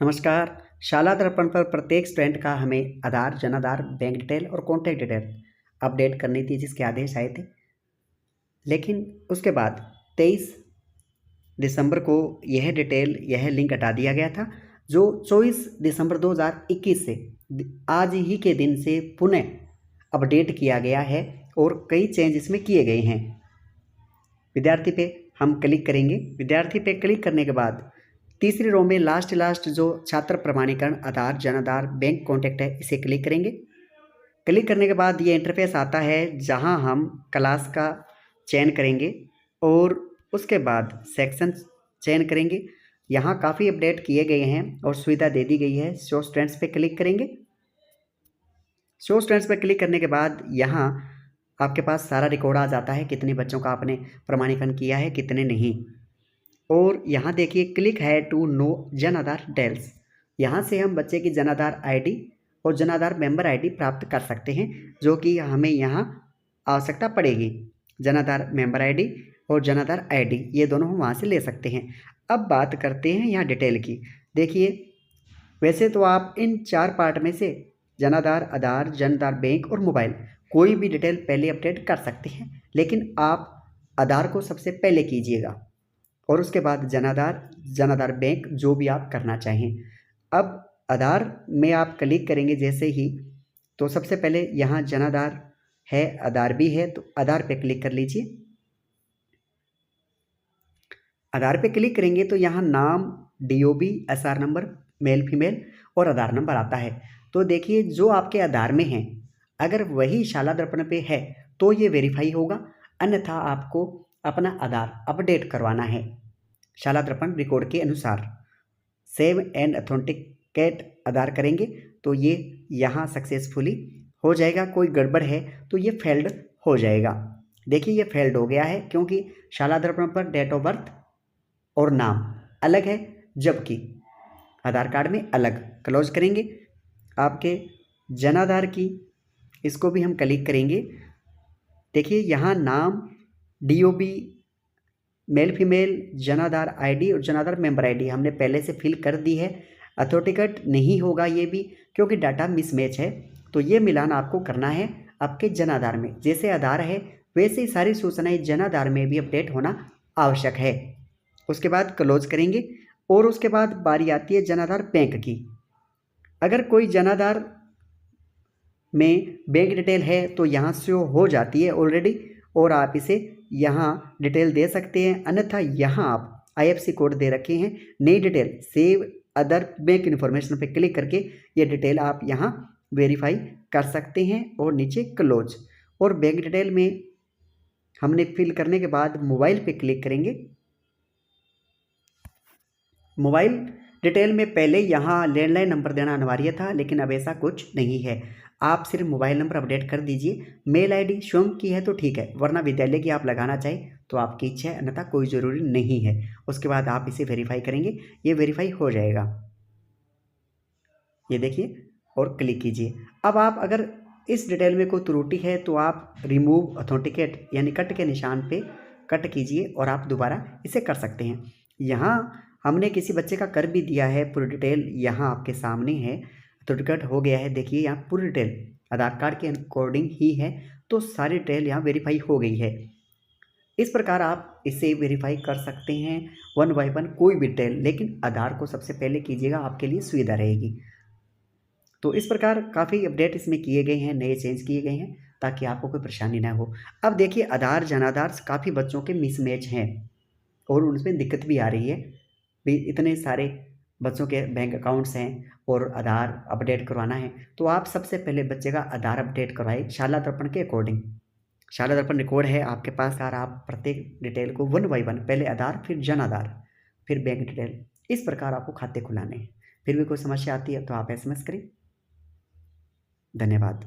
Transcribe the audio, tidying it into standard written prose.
नमस्कार। शाला दर्पण पर प्रत्येक स्टूडेंट का हमें आधार, जन आधार, बैंक डिटेल और कॉन्टैक्ट डिटेल अपडेट करनी थी, जिसके आदेश आए थे। लेकिन उसके बाद 23 दिसंबर को यह लिंक हटा दिया गया था, जो 24 दिसंबर 2021 से आज ही के दिन से पुनः अपडेट किया गया है और कई चेंज इसमें किए गए हैं। विद्यार्थी पे हम क्लिक करेंगे। विद्यार्थी पे क्लिक करने के बाद तीसरी रो में लास्ट जो छात्र प्रमाणीकरण आधार, जन आधार, बैंक कॉन्टैक्ट है, इसे क्लिक करेंगे। क्लिक करने के बाद ये इंटरफेस आता है, जहां हम क्लास का चयन करेंगे और उसके बाद सेक्शन चयन करेंगे। यहाँ काफ़ी अपडेट किए गए हैं और सुविधा दे दी गई है। शो स्टूडेंट्स पे क्लिक करेंगे। शो स्टूडेंट्स पे क्लिक करने के बाद यहाँ आपके पास सारा रिकॉर्ड आ जाता है, कितने बच्चों का आपने प्रमाणीकरण किया है, कितने नहीं। और यहाँ देखिए क्लिक है to know Jan Aadhaar details. यहाँ से हम बच्चे की जन आधार आईडी और जन आधार मेंबर आईडी प्राप्त कर सकते हैं, जो कि हमें यहाँ आवश्यकता पड़ेगी। जन आधार मेंबर आईडी और जन आधार आईडी ये दोनों हम वहाँ से ले सकते हैं। अब बात करते हैं यहाँ डिटेल की। देखिए, वैसे तो आप इन 4 पार्ट में से जन आधार, आधार, जन आधार, बैंक और मोबाइल कोई भी डिटेल पहले अपडेट कर सकते हैं, लेकिन आप आधार को सबसे पहले कीजिएगा और उसके बाद जन आधार बैंक जो भी आप करना चाहें। अब आधार में आप क्लिक करेंगे जैसे ही, तो सबसे पहले यहाँ जन आधार है, आधार भी है, तो आधार पे क्लिक कर लीजिए। आधार पे क्लिक करेंगे तो यहाँ नाम, DOB, SR number, male female और आधार नंबर आता है। तो देखिए, जो आपके आधार में है, अगर वही शाला दर्पण पे है तो ये वेरीफाई होगा, अन्यथा आपको अपना आधार अपडेट करवाना है शाला दर्पण रिकॉर्ड के अनुसार। सेव एंड ऑथेंटिकेट आधार करेंगे तो ये यहाँ सक्सेसफुली हो जाएगा। कोई गड़बड़ है तो ये फेल्ड हो जाएगा। देखिए, ये फेल्ड हो गया है क्योंकि शाला दर्पण पर डेट ऑफ बर्थ और नाम अलग है, जबकि आधार कार्ड में अलग। क्लोज करेंगे। आपके जन आधार की, इसको भी हम क्लिक करेंगे। देखिए, यहाँ नाम, DOB, male female, Jan Aadhaar ID और जन आधार मेंबर आईडी हमने पहले से फिल कर दी है। अथेंटिकेट नहीं होगा ये भी, क्योंकि डाटा मिसमैच है। तो ये मिलान आपको करना है आपके जन आधार में। जैसे आधार है वैसे ही सारी सूचनाएं जन आधार में भी अपडेट होना आवश्यक है। उसके बाद क्लोज करेंगे और उसके बाद बारी आती है जन आधार बैंक की। अगर कोई जन आधार में बैंक डिटेल है तो यहाँ से हो जाती है ऑलरेडी और आप इसे यहाँ डिटेल दे सकते हैं, अन्यथा यहाँ आप IFSC कोड दे रखे हैं। नई detail save other bank information पे क्लिक करके ये डिटेल आप यहाँ वेरीफाई कर सकते हैं और नीचे क्लोज। और बैंक डिटेल में हमने फिल करने के बाद मोबाइल पे क्लिक करेंगे। मोबाइल डिटेल में पहले यहाँ लैंडलाइन नंबर देना अनिवार्य था, लेकिन अब ऐसा कुछ नहीं है। आप सिर्फ मोबाइल नंबर अपडेट कर दीजिए। मेल आईडी स्वयं की है तो ठीक है, वरना विद्यालय की आप लगाना चाहें तो आपकी इच्छा है, अन्यथा कोई ज़रूरी नहीं है। उसके बाद आप इसे वेरीफाई करेंगे, ये वेरीफाई हो जाएगा। ये देखिए और क्लिक कीजिए। अब आप अगर इस डिटेल में कोई त्रुटि है तो आप रिमूव ऑथेंटिकेट यानी कट के निशान पे कट कीजिए और आप दोबारा इसे कर सकते हैं। यहाँ हमने किसी बच्चे का कर भी दिया है, पूरी डिटेल यहाँ आपके सामने है। ऑथेंटिकेट हो गया है। देखिए, यहाँ पूरी डिटेल आधार कार्ड के अकॉर्डिंग ही है, तो सारी डिटेल यहाँ वेरीफाई हो गई है। इस प्रकार आप इसे वेरीफाई कर सकते हैं 1 बाय 1 कोई भी डिटेल, लेकिन आधार को सबसे पहले कीजिएगा, आपके लिए सुविधा रहेगी। तो इस प्रकार काफ़ी अपडेट इसमें किए गए हैं, नए चेंज किए गए हैं, ताकि आपको कोई परेशानी ना हो। अब देखिए, आधार, जन आधार काफ़ी बच्चों के मिसमैच हैं और उनमें दिक्कत भी आ रही है। भी इतने सारे बच्चों के बैंक अकाउंट्स हैं और आधार अपडेट करवाना है, तो आप सबसे पहले बच्चे का आधार अपडेट करवाएं शाला दर्पण के अकॉर्डिंग। शाला दर्पण रिकॉर्ड है आपके पास, और आप प्रत्येक डिटेल को 1 बाय 1 पहले आधार, फिर जन आधार, फिर बैंक डिटेल, इस प्रकार आपको खाते खुलाने हैं। फिर भी कोई समस्या आती है तो आप SMS करें। धन्यवाद।